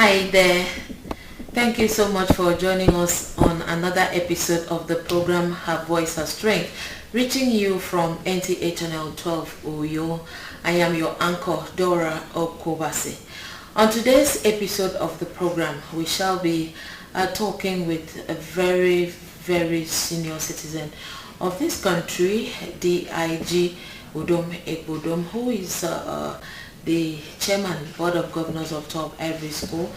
Hi there. Thank you so much for joining us on another episode of the program Her Voice Her Strength, reaching you from NTA Channel 12 Oyo. I am your anchor, Dora Okobasi. On today's episode of the program, we shall be talking with a very, very senior citizen of this country, DIG Udom Ekbodom, who is the chairman, board of governors of Top Ivory School,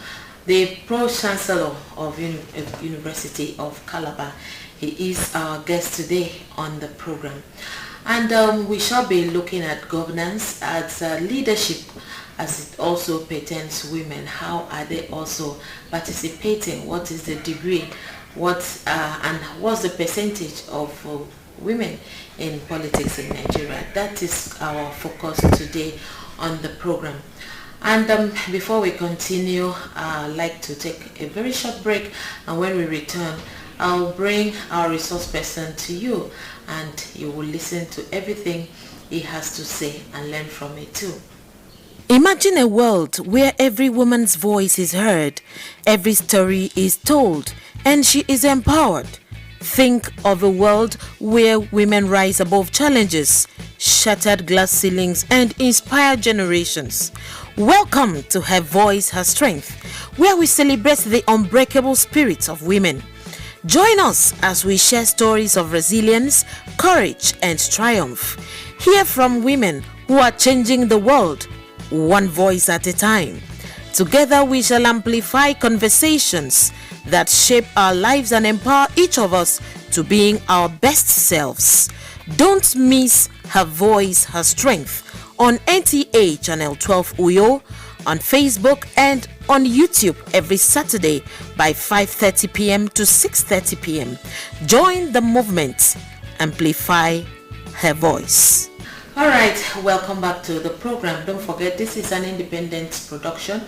the pro-chancellor of University of Calabar. He is our guest today on the program. And we shall be looking at governance, at leadership, as it also pertains to women. How are they also participating? What is the degree? And what's the percentage of women in politics in Nigeria? That is our focus today on the program. And before we continue, I'd like to take a very short break, and when we return, I'll bring our resource person to you, and you will listen to everything he has to say and learn from it too. Imagine a world where every woman's voice is heard, every story is told, and she is empowered. Think of a world where women rise above challenges, shattered glass ceilings, and inspire generations. Welcome to Her Voice, Her Strength, where we celebrate the unbreakable spirits of women. Join us as we share stories of resilience, courage, and triumph. Hear from women who are changing the world, one voice at a time. Together we shall amplify conversations that shape our lives and empower each of us to being our best selves. Don't miss Her Voice, Her Strength on NTA Channel 12 Uyo, on Facebook and on YouTube every Saturday by 5:30 p.m. to 6:30 p.m. Join the movement. Amplify her voice. All right, welcome back to the program. Don't forget, this is an independent production.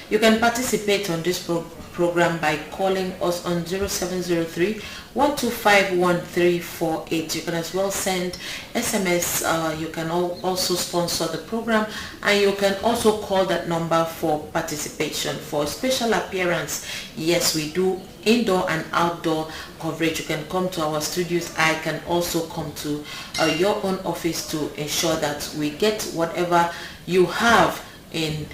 You can participate on this program by calling us on 0703 125 1348. You can as well send SMS. You can also sponsor the program, and you can also call that number for participation. For special appearance, yes, we do indoor and outdoor coverage. You can come to our studios. I can also come to your own office to ensure that we get whatever you have in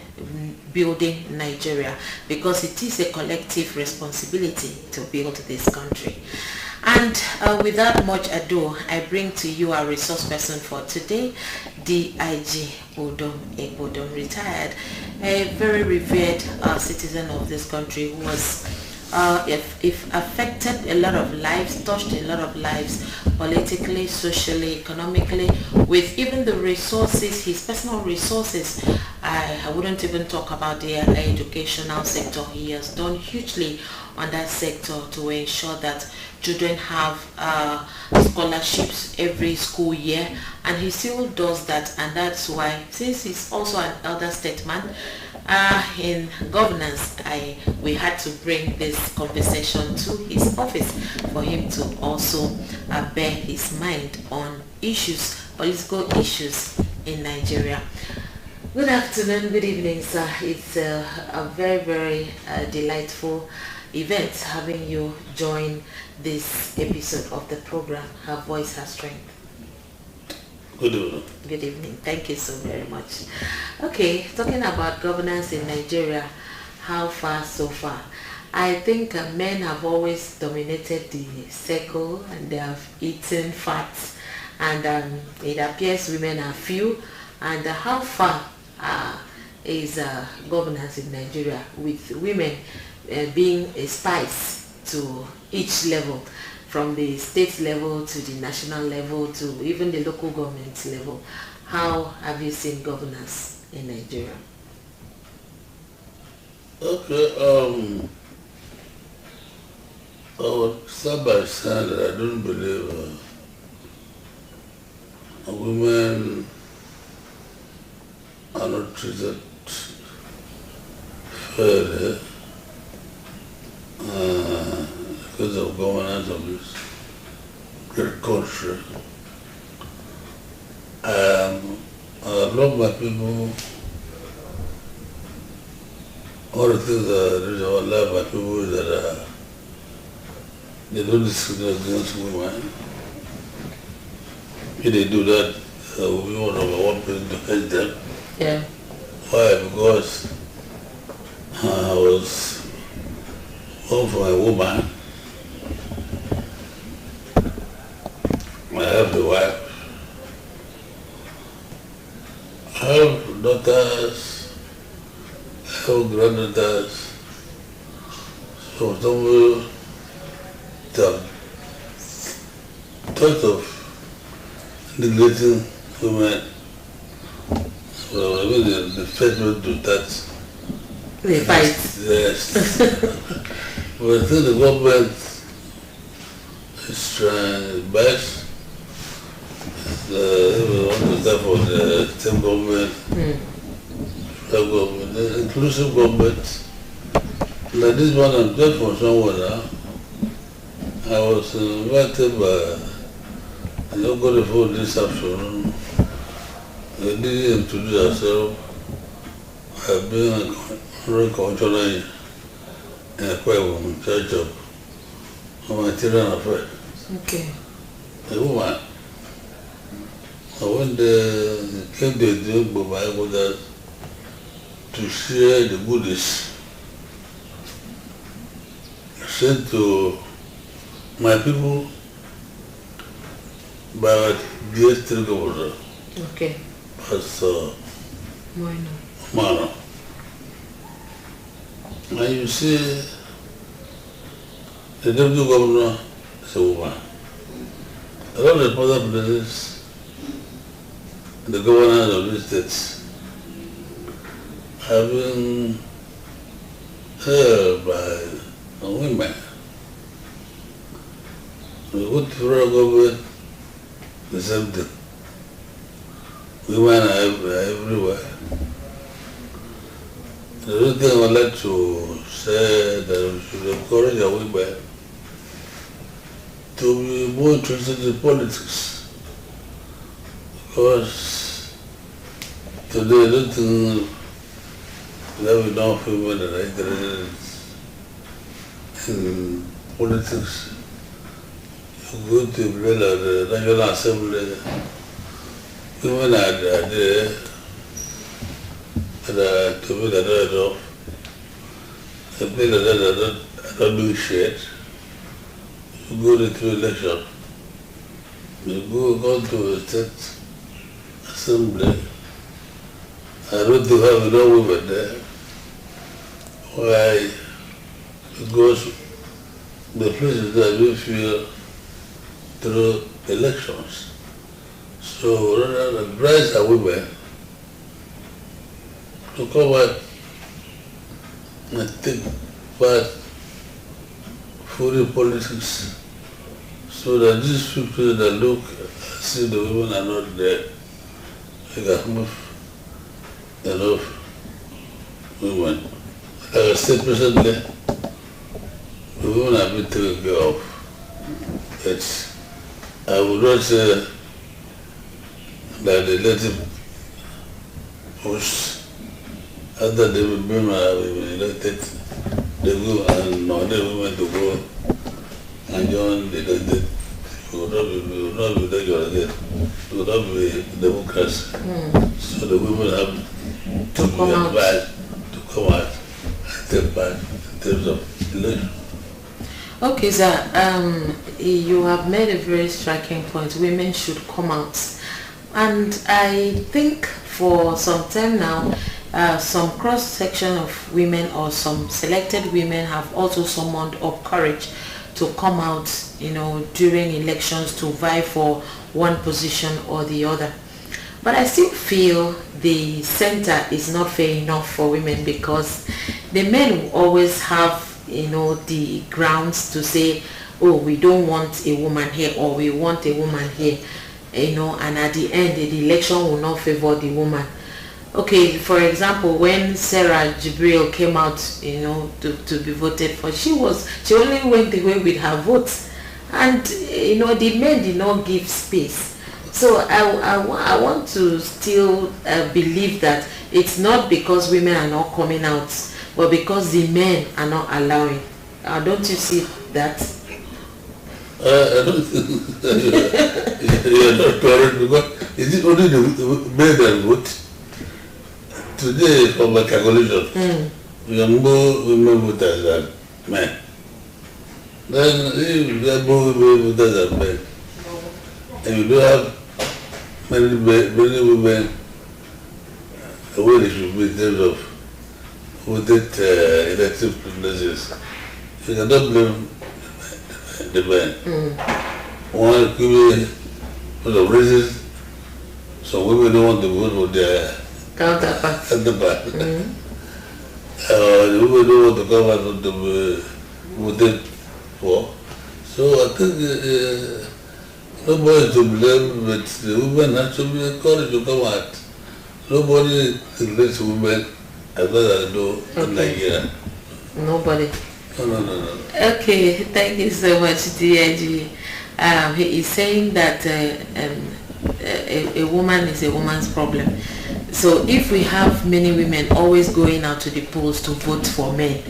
building Nigeria, because it is a collective responsibility to build this country. And without much ado, I bring to you our resource person for today, DIG Udom Ekbodom, retired, a very revered citizen of this country who was if affected a lot of lives, touched a lot of lives, politically, socially, economically, with even the resources, his personal resources. I wouldn't even talk about the educational sector. He has done hugely on that sector to ensure that children have scholarships every school year, and he still does that. And that's why, since he's also an elder statesman in governance, we had to bring this conversation to his office for him to also bear his mind on issues, political issues in Nigeria. Good afternoon, good evening, sir. It's a very, very delightful event having you join this episode of the program, Her Voice, Her Strength. Good evening. Good evening. Thank you so very much. Okay, talking about governance in Nigeria, how far so far? I think men have always dominated the circle, and they have eaten fat, and it appears women are few. And how far is governance in Nigeria, with women being a spice to each level, from the state level to the national level to even the local government level? How have you seen governance in Nigeria? Okay, I would start by saying that I don't believe women are not treated fairly because of governance of this great country. I love my people One of the things that I love about people is that they don't discriminate against women. If they do that, we want one person to hate them. Yeah. Why? Because I was born from a woman. I have a wife. I have daughters. I have granddaughters. So somebody thought of neglecting women. So I mean the first one to that. They fight. Yes. But I think the government is trying its best. We want to start for the state government, federal government, the inclusive government. Like this one, I'm just from somewhere now. I was invited by a local phone this afternoon. They didn't introduce ourselves. I've been a cultural in a Kwebon church of humanitarian affairs. Okay. A woman. When they came to the Bible that to share the goodies sent to my people by the district governor, Okay. Pastor Moino. Mano. And you see, the deputy governor is a woman. A lot of other places, the governors of these states have been held by women. We go to federal government, the same thing. Women are everywhere. The other thing I would like to say that we should encourage our women to be more interested in politics. Because today I don't think we have enough women that are interested in politics. You go to the National Assembly, women are there that to me they're not enough. The people that are not doing shit. You go to election. You go to a state assembly. I don't think I have no women there. Why? Because the places that we feel through elections. So rather than advise our women to come out and take part foreign politics so that these people that look and see the women are not there, they can move enough women. Like I said presently, the women have been taken care of. It's, I would not say that they let him push after they have been elected, they go and order women to go and join the elected. It will not be elected. It will not be democracy. So the women have to be advised to come out and take part in terms of election. Okay, sir. You have made a very striking point. Women should come out. And I think for some time now, some cross-section of women or some selected women have also summoned up courage to come out, during elections to vie for one position or the other. But I still feel the center is not fair enough for women, because the men will always have, the grounds to say, oh, we don't want a woman here, or we want a woman here, and at the end, the election will not favor the woman. Okay, for example, when Sarah Jibril came out, to be voted for, she only went away with her votes, and the men did not give space. So I want to still believe that it's not because women are not coming out but because the men are not allowing. Don't you see that? I don't think you are not correct, because is it only the men that vote? Today, from my calculation, we have more women voters than men. Then if there are more women voters than men, and you don't have many women where they should be in terms of voted elective privileges, you cannot blame the men. One could be because of reasons, some women don't want to vote for their Counterpart. The women don't want to come out of the voted for. So I think nobody to blame, but the women have to be encouraged to come out. Nobody neglects women as well as I know in Nigeria. Nobody. No. Okay, thank you so much, DIG. He is saying that a woman is a woman's problem. So if we have many women always going out to the polls to vote for men,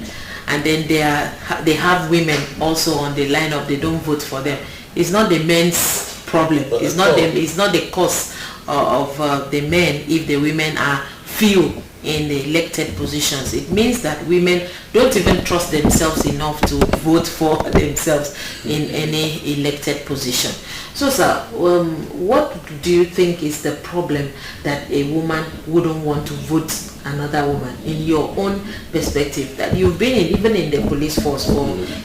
and then they have women also on the lineup, they don't vote for them, it's not the men's problem. It's not them. It's not the cause of the men if the women are few in the elected positions. It means that women don't even trust themselves enough to vote for themselves in any elected position. So sir, what do you think is the problem that a woman wouldn't want to vote another woman, in your own perspective, that you've been even in the police force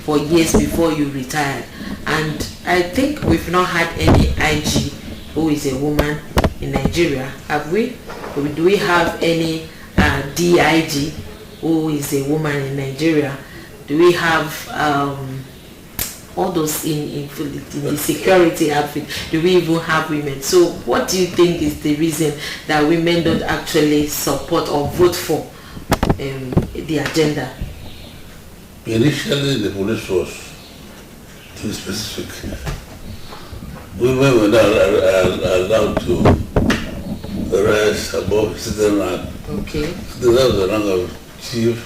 for years before you retired, and I think we've not had any IG who is a woman in Nigeria, have we? Do we have any DIG who is a woman in Nigeria? Do we have all those in the security outfit? Do we even have women? So what do you think is the reason that women don't actually support or vote for the agenda? Initially, the police force, to be specific, women were not allowed to rise above certain rank. Okay. That was the rank of chief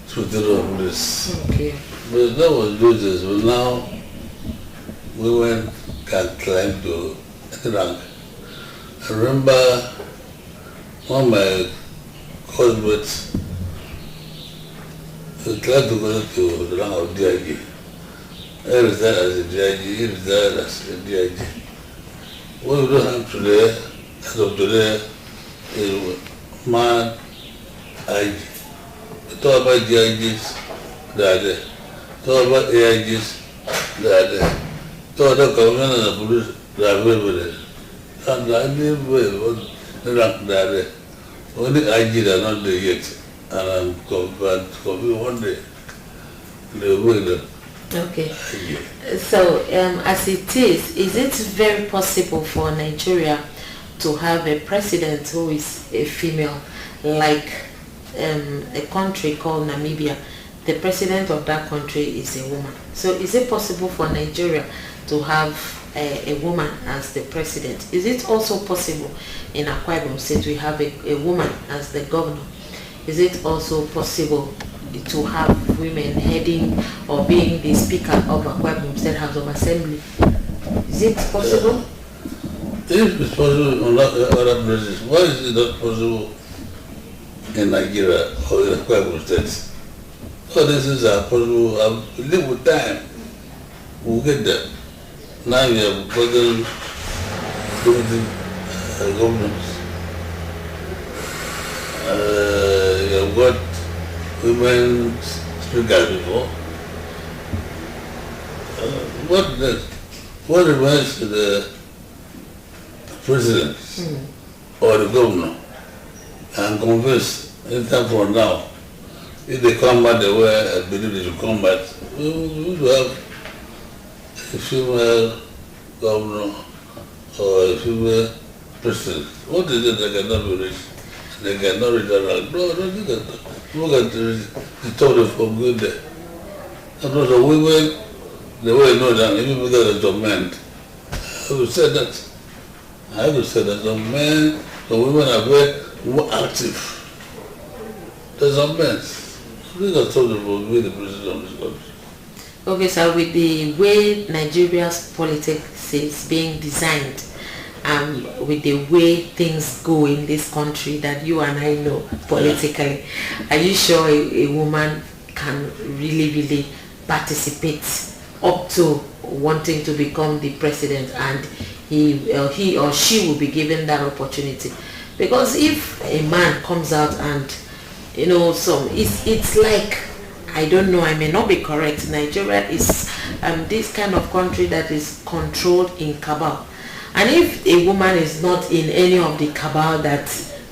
secretary of police. Okay. But that was those days. But now, women can climb to any rank. I remember one of my classmates tried to go to the rank of DIG. I retired as a DIG, he retired as a DIG. What we don't have today, as of today, is man IG. We talk about DIGs, they are there. Talk about AIGs, they are there. Talk about commissioners and police, they are very there. And I didn't know the rank they are there. Only IG they are not there yet. And I'm confident one day they will bring them. Okay. So as it is it very possible for Nigeria to have a president who is a female, like a country called Namibia? The president of that country is a woman. So is it possible for Nigeria to have a woman as the president? Is it also possible in Akwa Ibom State we have a woman as the governor? Is it also possible to have women heading or being the speaker of Akwa Ibom State House of Assembly? Is it possible? If it's possible on other places, why is it not possible in Nigeria or in Akwa Ibom State? All these things are possible. I live with time. We'll get there. Now we have gotten governments. You have got women speakers before. What next? What remains to the president or the governor? I'm convinced, anytime from now, if they come back the way I believe they should come back, we will have a female governor or a female president. What is it they cannot be reached? They cannot reach that rank. No, I don't think that. Look at the total from good there. And also women, the way you know that, even without some men, I would say that. I would say that some men, some women are very more active. There's some men. Who can stop them from being the president of this country? Okay, so with the way Nigeria's politics is being designed, with the way things go in this country that you and I know politically, are you sure a woman can really participate up to wanting to become the president, and he or she will be given that opportunity? Because if a man comes out and it's like, I don't know, I may not be correct, Nigeria is this kind of country that is controlled in cabal. And if a woman is not in any of the cabal that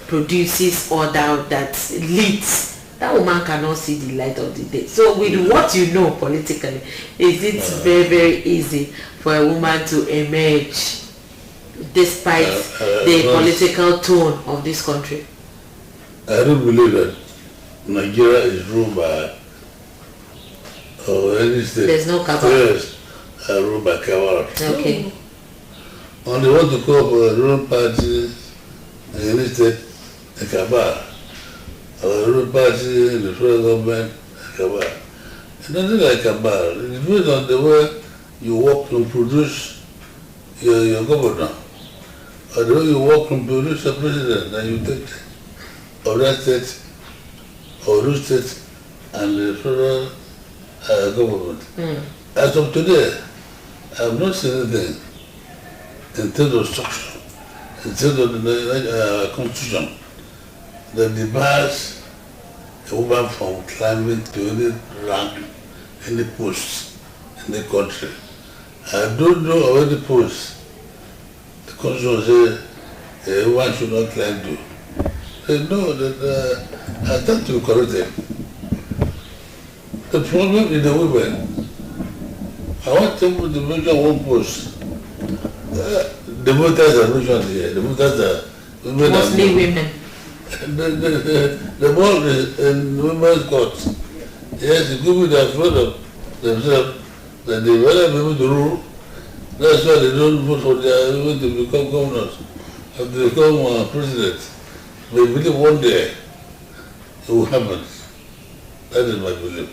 produces or that leads, that woman cannot see the light of the day. So with what you know politically, is it very easy for a woman to emerge despite the political tone of this country? I don't believe that Nigeria is ruled by any state. There's no cabal. Yes, ruled by cabal. Okay. And they want to call for a ruling party in any state, a cabal. Or a ruling party in the federal government, a cabal. It's nothing like cabal. It depends on the way you work to produce your governor. Or the way you work to produce a president that you take of that state, or those states, and the federal government. As of today, I have not seen anything in terms of structure, in terms of the constitution, that debars a woman from climbing to any rank, any post in the country. I don't know of any post the constitution says a woman should not climb to. They know that I start to correct them. The problem is the women. I want them to mention one post. The voters are mentioned here. The voters are women. Mostly women. The ball is in women's court. Yes, the women are afraid of themselves that they will not be able to rule. That's why they don't vote for their women to become governors, or to become president. They believe one day it will happen. That is my belief.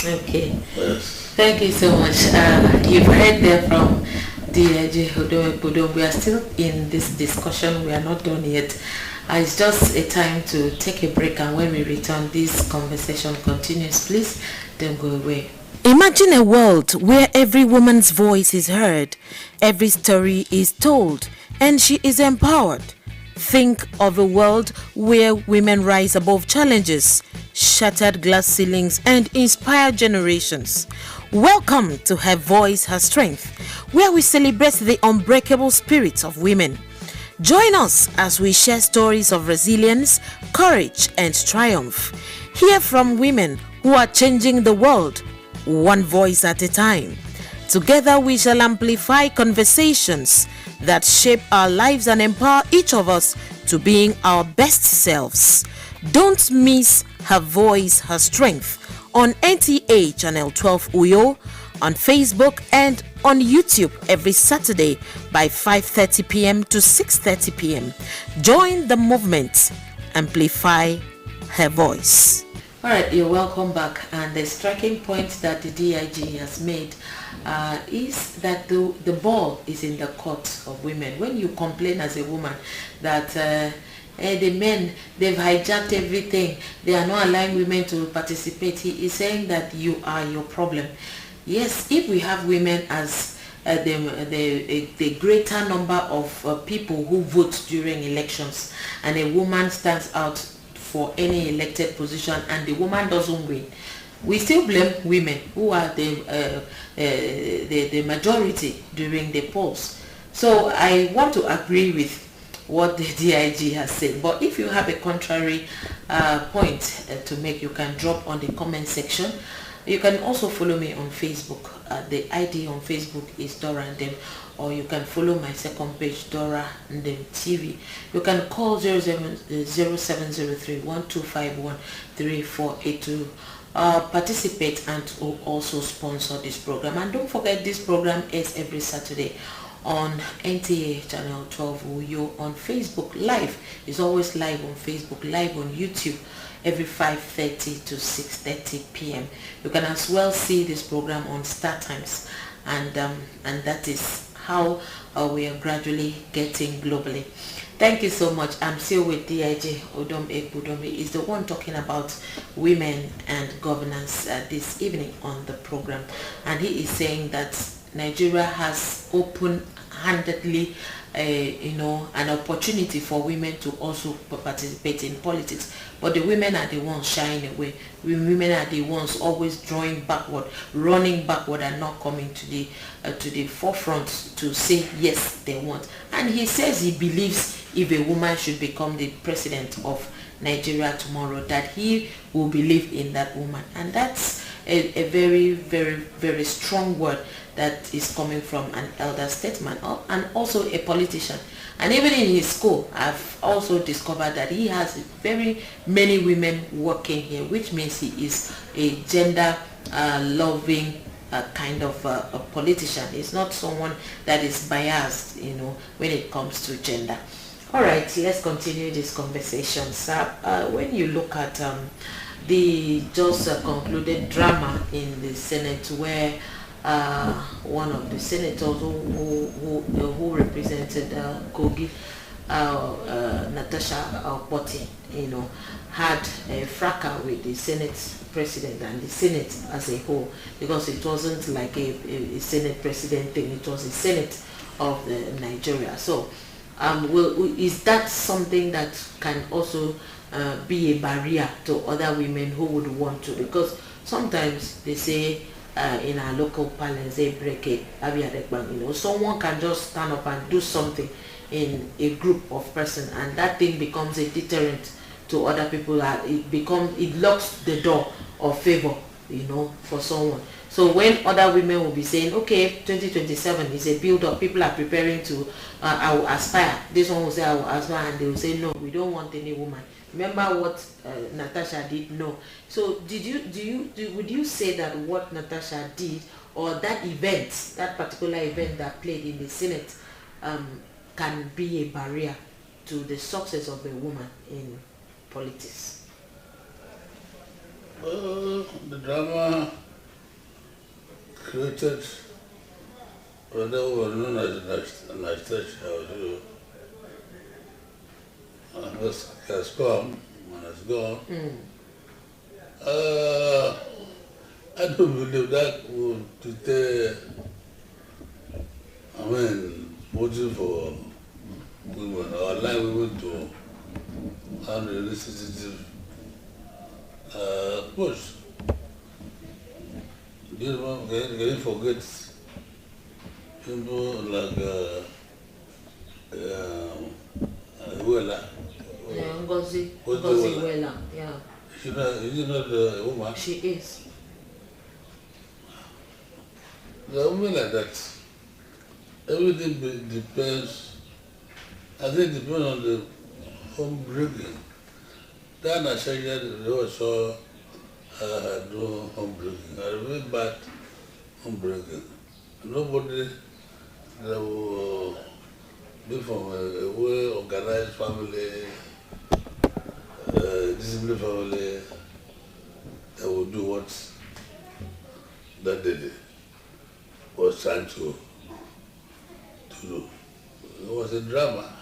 Okay. Yes. Thank you so much. You've heard there from DIG Budom. We are still in this discussion. We are not done yet. It's just a time to take a break, and when we return, this conversation continues. Please don't go away. Imagine a world where every woman's voice is heard, every story is told, and she is empowered. Think of a world where women rise above challenges, shattered glass ceilings, and inspire generations. Welcome to Her Voice, Her Strength, where we celebrate the unbreakable spirits of women. Join us as we share stories of resilience, courage, and triumph. Hear from women who are changing the world, one voice at a time. Together we shall amplify conversations that shape our lives and empower each of us to being our best selves. Don't miss Her Voice, Her Strength on NTA Channel 12 Uyo, on Facebook and on YouTube every Saturday by 5:30 p.m. to 6:30 p.m. Join the movement. Amplify her voice. All right, you're welcome back. And the striking point that the DIG has made is that the ball is in the court of women. When you complain as a woman that the men, they've hijacked everything, they are not allowing women to participate, he is saying that you are your problem. Yes, if we have women as the greater number of people who vote during elections, and a woman stands out for any elected position and the woman doesn't win, we still blame women who are the majority during the polls. So I want to agree with what the DIG has said, but if you have a contrary point to make, you can drop on the comment section. You can also follow me on Facebook. The ID on Facebook is Dora Ndem, or you can follow my second page, Dora Ndem TV. You can call 0703-1251-3482. Participate and also sponsor this program. And don't forget, this program is every Saturday on NTA channel 12 Uyo, on Facebook Live. It's always live on Facebook, live on YouTube every 5:30 to 6:30 p.m. You can as well see this program on Star Times, and that is how we are gradually getting globally. Thank you so much. I'm still with DIJ Odom Ekbudomi. Is the one talking about women and governance this evening on the program, and he is saying that Nigeria has open-handedly an opportunity for women to also participate in politics, but the women are the ones shying away. Women are the ones always drawing backward, running backward, and not coming to the forefront to say yes they want. And he says he believes if a woman should become the president of Nigeria tomorrow, that he will believe in that woman, and that's a very, very, very strong word that is coming from an elder statesman and also a politician. And even in his school, I've also discovered that he has very many women working here, which means he is a gender loving kind of a politician. He's not someone that is biased, when it comes to gender. All right, let's continue this conversation. When you look at the just concluded drama in the Senate, where one of the senators who represented Kogi, Natasha Okpoti, had a fracas with the Senate president and the Senate as a whole, because it wasn't like a Senate president thing, it was a Senate of Nigeria. So is that something that can also be a barrier to other women who would want to? Because sometimes they say in our local parlance, they break it, someone can just stand up and do something in a group of persons, and that thing becomes a deterrent to other people. It locks the door of favor, for someone. So when other women will be saying, okay, 2027 is a build-up, people are preparing to, I will aspire. This one will say, I will aspire, and they will say, no, we don't want any woman. Remember what Natasha did? No. So would you say that what Natasha did, or that event, that particular event that played in the Senate, can be a barrier to the success of a woman in politics? The drama created what were known as Natasha has come and has gone. I don't believe that would deter, voting for women or allow women to have a legislative push. Can you forget people like Wela? Ngozi Wela, yeah. She's not a woman. She is. The women like that, everything depends. I think it depends on the home bringing. That I said they also do home bringing. I remember bad home bringing. Nobody that will be from a well-organized family, disciplined family, that will do what that lady was trying to do. It was a drama.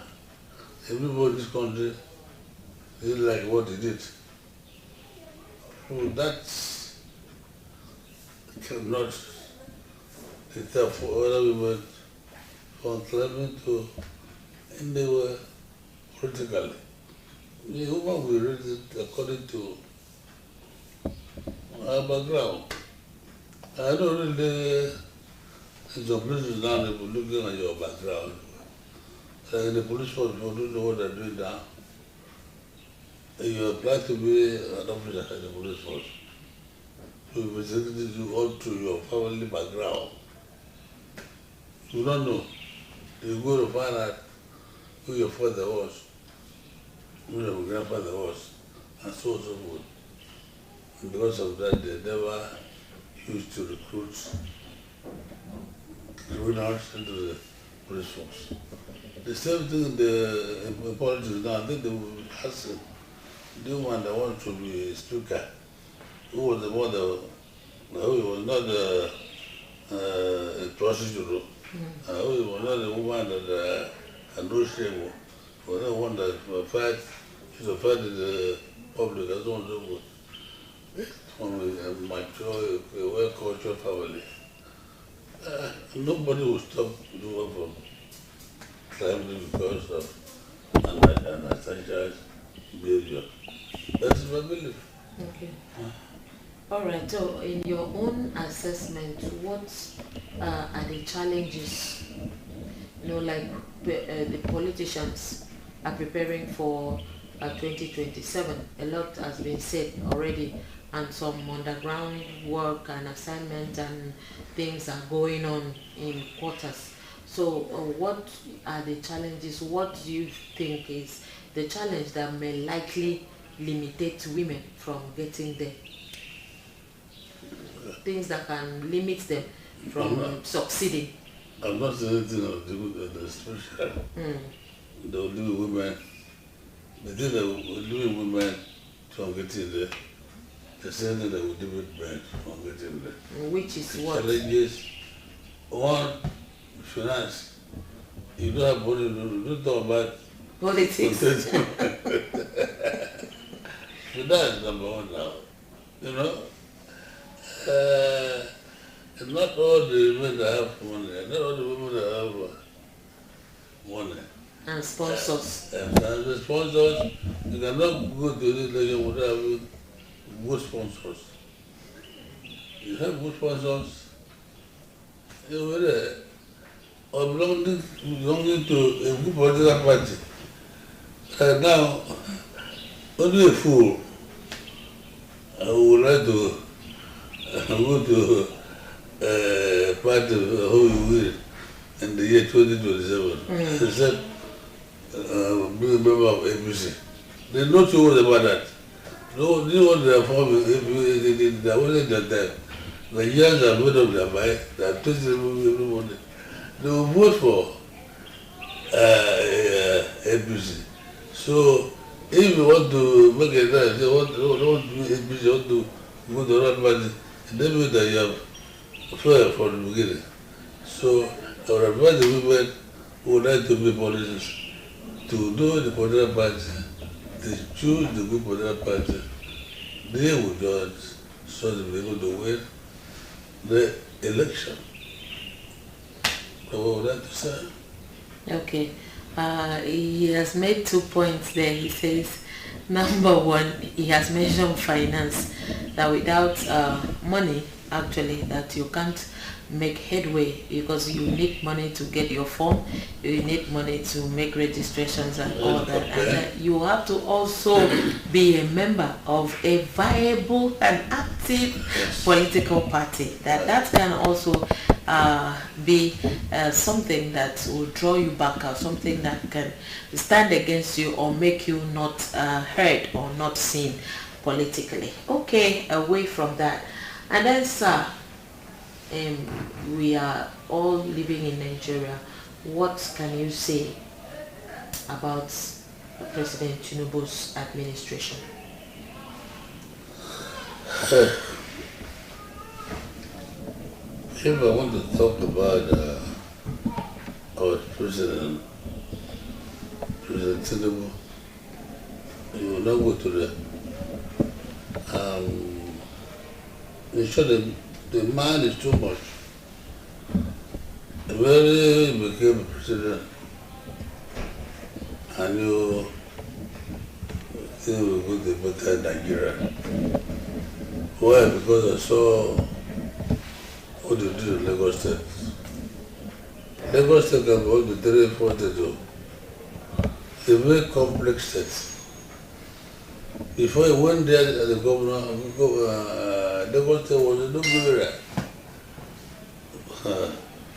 Everybody in this country didn't like what he did. So that cannot deter for other women from claiming to anywhere politically. The woman will read it according to her background. I don't really, in some places now, they will looking at your background. Like in the police force, people don't know what they're doing now. You apply to be an officer in the police force. So you basically do all through your family background. You don't know. You go to find out who your father was, who your grandfather was, and so on and so forth. And because of that, they never used to recruit criminals into the police force. The same thing in politics now. I think they will ask the one that wants to be speaker, who was the one that who was not a prostitute, who was not the woman that had no shame, was the one that fight in the public as one so good. From a mature, well-cultured family. Nobody will stop doing from climbing because of unessential behavior. That is my belief. Okay. All right. So, in your own assessment, what are the challenges? Like the politicians are preparing for 2027. A lot has been said already, and some underground work and assignments and things are going on in quarters. So, what are the challenges? What do you think is the challenge that may likely limitate women from getting there? Things that can limit them from succeeding. I'm not saying anything of the special. The only women, the thing that will limit women from getting there, the same thing that will limit men from getting there. Which is what? Challenges. One, finance. You don't have money, don't talk about politics. Finance number one now. You know? Not all the men that have money, not all the women that have money. And sponsors. And the sponsors, you cannot go to this level without having good sponsors. You have good sponsors, you were there. Or belonging to a good political party. Now, only a fool would like to go to a party who you will in the year 2027. Except being a member of APC. They know too much about that. No, they know what they are forming. They wasn't that time. The years are made up their mind. They are twisting everybody. They will vote for APC. So, if you want to make a nice, they want to be APC, want to go to the right party, they mean that you have fair from the beginning. So, I would advise the women who would like to be politicians to do the political party, they choose the good political party, they will judge so they will be able to win the election. What would I like to say? Okay. He has made 2 points there. He says, number one, he has mentioned finance, that without money, actually, that you can't make headway, because you need money to get your form, you need money to make registrations and all that, and you have to also be a member of a viable and active political party. That can also be something that will draw you back, or something that can stand against you or make you not heard or not seen politically. Okay, away from that. And then, sir, we are all living in Nigeria. What can you say about President Tinubu's administration? If I want to talk about our President Tinubu, you will not go to the in short, the man is too much. When he became president, I knew he was going to better Nigeria. Why? Because I saw what they did in Lagos State. Lagos State can go to 342. It's a very complex state. Before he went there as the governor, Lagos State was a no area.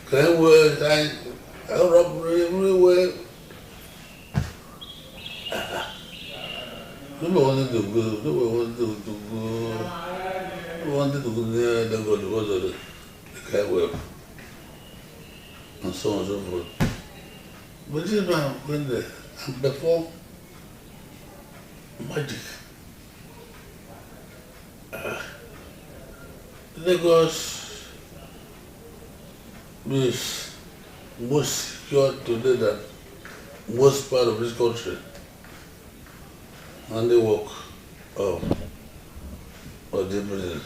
Crime was robbery everywhere. Nobody wanted to go. Nobody wanted to go near Lagos because of the crime wave and so on and so forth. But this man went there and performed magic. Lagos is most secure today than most part of this country. And they work of the president.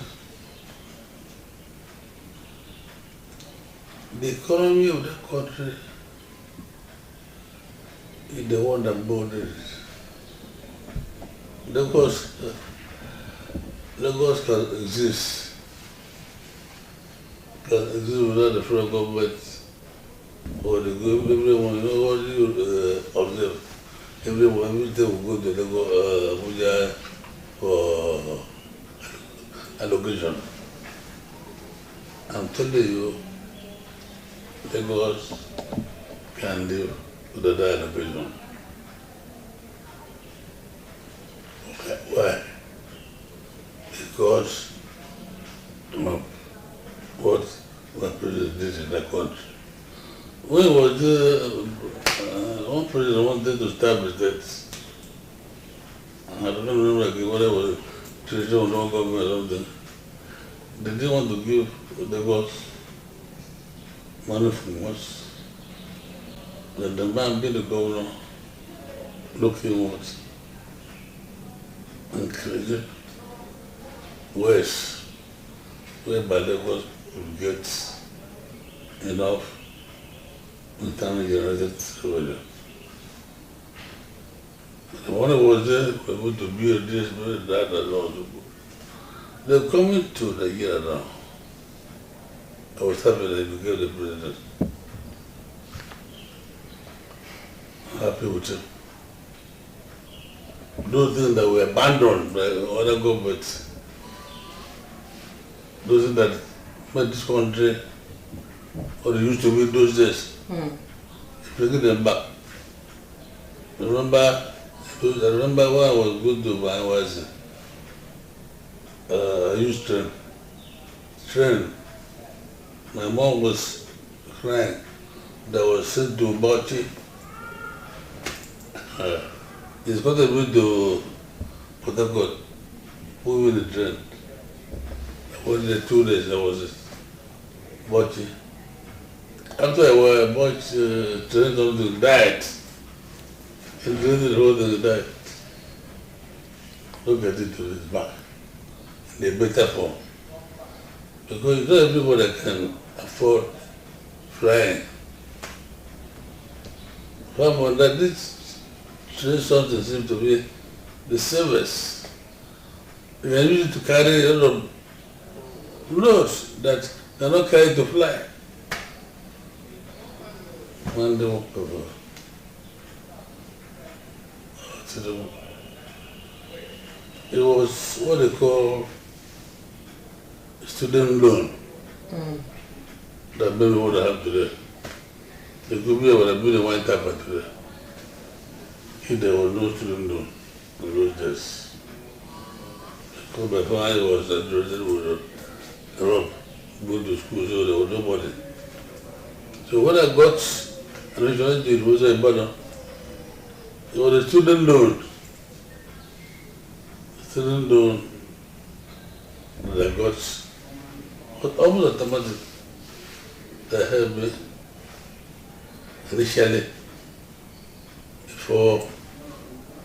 The economy of the country is the one that boarded it. Lagos can exist without the federal government or the everyone. You know what you observe? Everything will go to Lagos, Abuja for allocation. I'm telling you, Lagos can live without that allocation. Why? Because what president did in that country. When was one president wanted to establish that, I don't remember again, whatever, traditional government or something, they didn't want to give Lagos money from us. Then the man being the governor, looking what and created ways whereby Lagos would get enough internally generated revenue. The money was there, we were able to build this, build that, and all. They're coming to the year now. I was happy that he became the president. Happy with him. Those things that were abandoned by other governments, those things that made this country what it used to be those days, bringing them back. I remember when I was going to my NYSC, I used train. My mom was crying that I was sent to Bauchi. It's got to be to Port Harcourt, moving the train. Only 2 days I was in Bauchi. After I was Bauchi, train something died. And the whole thing died. Look at it to its back. In a better form. Because not everybody can afford flying. Apart that, this train something seems to be the safest. You can use it to carry a lot of loads that cannot carry to fly. One day walk over. It was what they call student loan that baby would have today. It could be about a billion one type of today. If there was no student loan in those days. Because before I was graduated with a rope, go to school, so there was nobody. So when I got an insurance, it was a burden. It was a student loan. Student loan that I got almost automatic that helped me initially before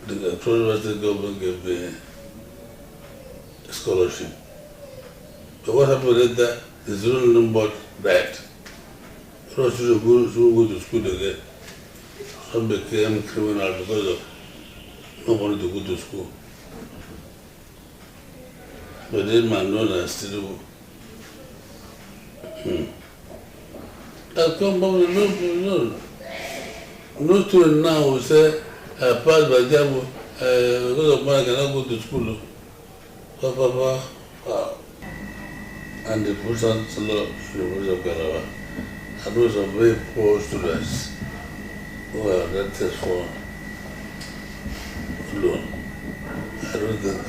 the university government gave me a scholarship. But what happened later, the student loan board died. So students go to school again. Some became criminal because of no money to go to school. But then man known as still I come back with no student now will say I passed by job because of money I cannot go to school. Wow. And the person University of Calabar. And those are very poor students who are rented for loan. I don't think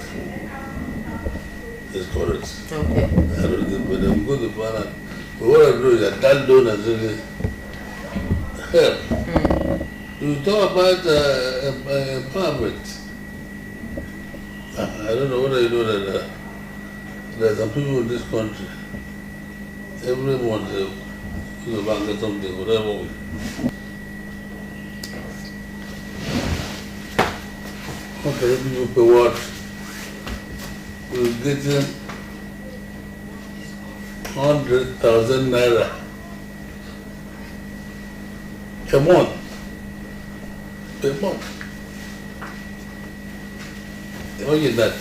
it's correct. Okay. I don't think, but I'm going to find out. But what I do is that loan has really helped You talk about empowerment. I don't know whether you know that there are some people in this country, every month they go back and get something, whatever. Okay, people pay what? We're getting 100,000 naira a month. Per month. Imagine that.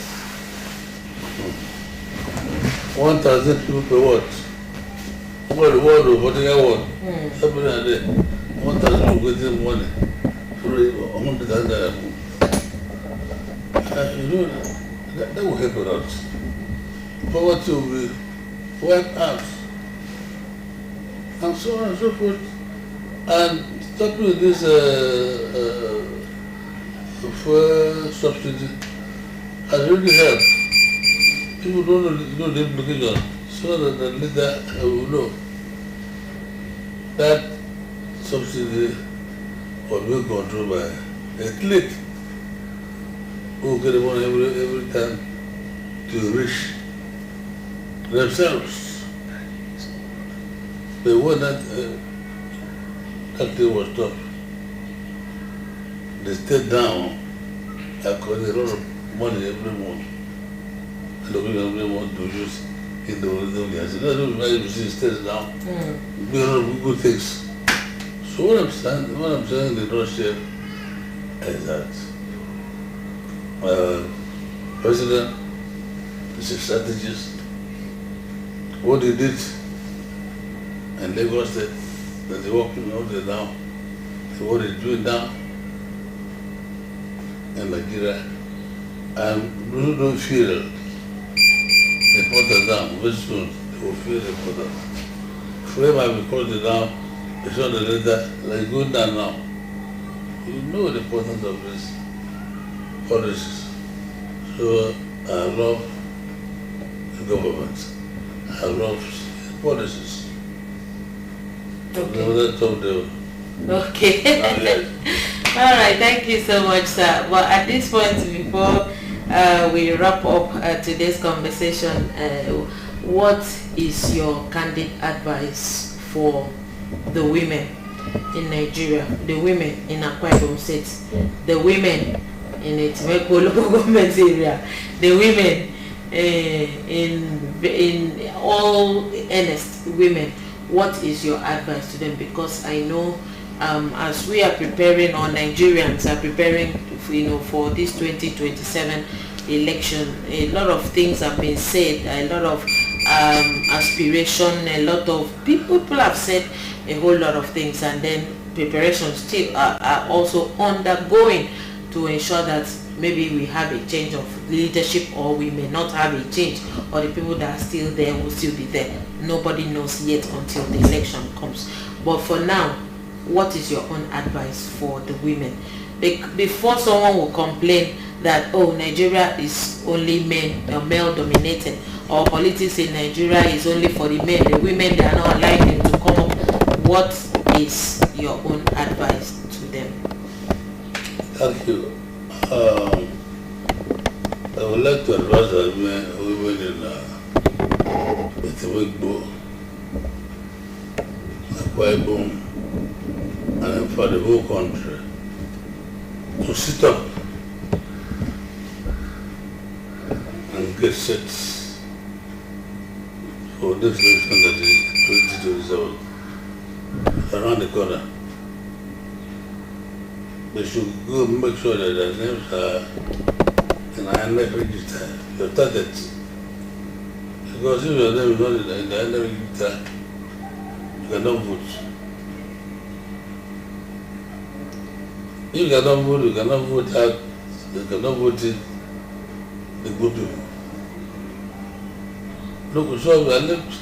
1,000 people per what? What the world of what they want? Every day. 1,000 people getting money. 100,000 naira. You know, that will help a lot. Poverty will be wiped out. And so on and so forth. And stopping this fuel subsidy has really helped. People don't know the implication, so that the leader will know that subsidy was being controlled by a clique who get the money every time to reach themselves. But when that thing was stopped, they stayed down and collected a lot of money every month. And the people every month to use in the original. I said, that's why you see it stays down. Do a lot of good things. So what I'm saying the Russia is that President is a strategist. What he did in Lagos State, that they working all the down, what he's doing now in Nigeria, and those who don't feel they put it down, very soon they will feel they put it. Forever we close it down, it's not the leader, like going down now. You know the importance of this policies. So I love the government. I love policies. Okay. Okay. All right, thank you so much, sir. Well, at this point, before we wrap up today's conversation, what is your candid advice for the women in Nigeria, the women in Akwa Ibom State, the women in Etimeko local government area, the women in all earnest women? What is your advice to them? Because I know as we are preparing, or Nigerians are preparing, for this 2027 election, a lot of things have been said, a lot of aspiration, a lot of people have said a whole lot of things, and then preparations still are also undergoing to ensure that maybe we have a change of leadership, or we may not have a change, or the people that are still there will still be there. Nobody knows yet until the election comes. But for now, what is your own advice for the women? Before someone will complain that, oh, Nigeria is only male dominated, or politics in Nigeria is only for the men, the women, they are not allowing them to come up. What is your own advice to them? Thank you. I would like to advise the women in Etimeko, Akwa Ibom, and for the whole country to sit up and get set for this election that is 2027 around the corner. They should go make sure that their names are in the INEC register. You're started. Because if your name is not in the INEC register, you cannot vote. If you cannot vote, you cannot vote out, you cannot vote in the good people. Look, so I left,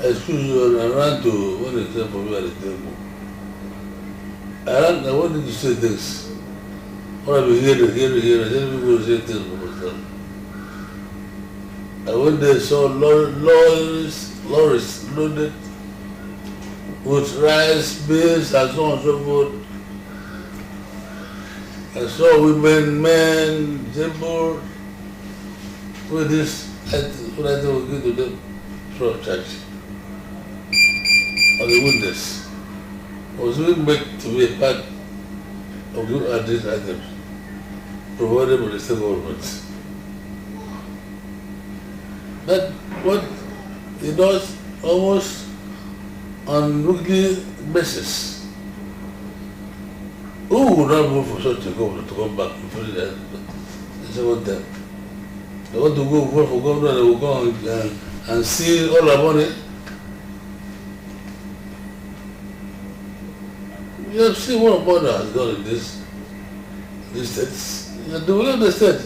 excuse you, and I ran to, when they came for me at the table. I wanted to say things. When I be hearing, I hear people say things for myself. I went there, saw lorries loaded with rice, beans, and so on and so forth. I saw women, men, simple, with this, what I will give to them from church. On the witness. I was even made to be a part of these items provided by the state government. That what he does almost on weekly basis. Who would not vote for such a government to come back before the second term? They want to go vote for government, they will go and see all our money. You have seen what Obama has done in these states. You have developed the state.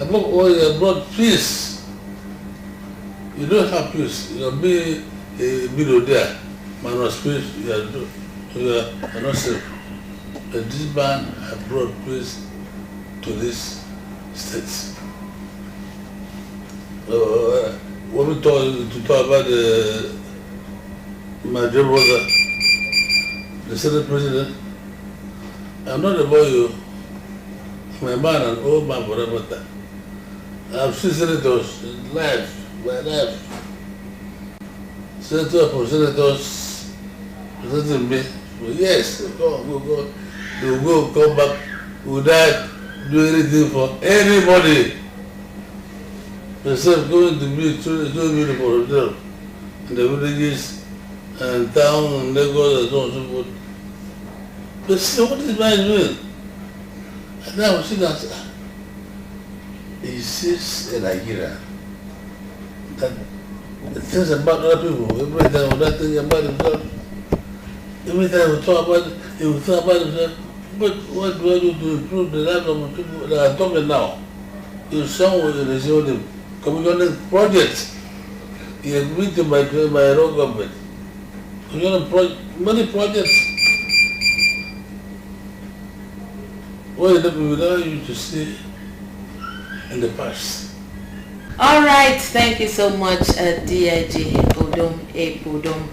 Above all, you have brought peace. You don't have peace. You can be a millionaire, man of peace, you are not safe. But this man has brought peace to these states. When we talk about my dear brother, the Senate President, I'm not about you. I'm a man, an old man for that matter. I've seen senators in life, my life. Senator for senators presenting me. Well, yes, go. They will go, come back without doing anything for anybody. Except going to be so beautiful hotel in the villages and town and Lagos and so on and so forth. But see, what is man doing? And now we see that he sees in Nigeria that the things about other people, every time when that thing about himself, every time we talk about it, he will talk about himself. But what do I do to improve the lives of the people that are talking now? In some way, they resume them. Community projects. He agreed to my own government. Many projects. What we allow you to see in the past. All right, thank you so much, DIG Odom A. Odom,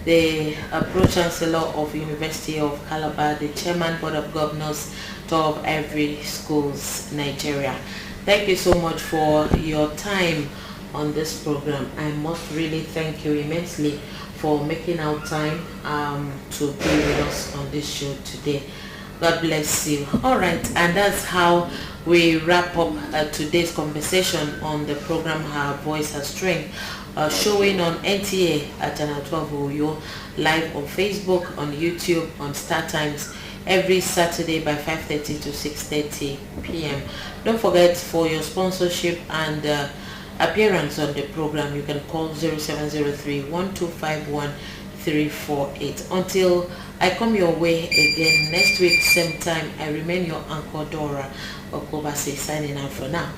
the Pro-Chancellor of University of Calabar, the Chairman Board of Governors of every schools Nigeria. Thank you so much for your time on this program. I must really thank you immensely for making out time to be with us on this show today. God bless you. All right, and that's how we wrap up today's conversation on the program Her Voice Has Strength, showing on NTA at Channel 12 Oyo, live on Facebook, on YouTube, on Star Times, every Saturday by 5:30 to 6:30 p.m. Don't forget, for your sponsorship and appearance on the program, you can call 0703-1251-348. Until I come your way again next week, same time, I remain your Uncle Dora Okobase, signing out for now.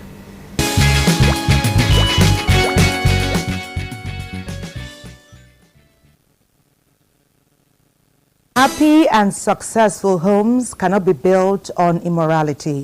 Happy and successful homes cannot be built on immorality.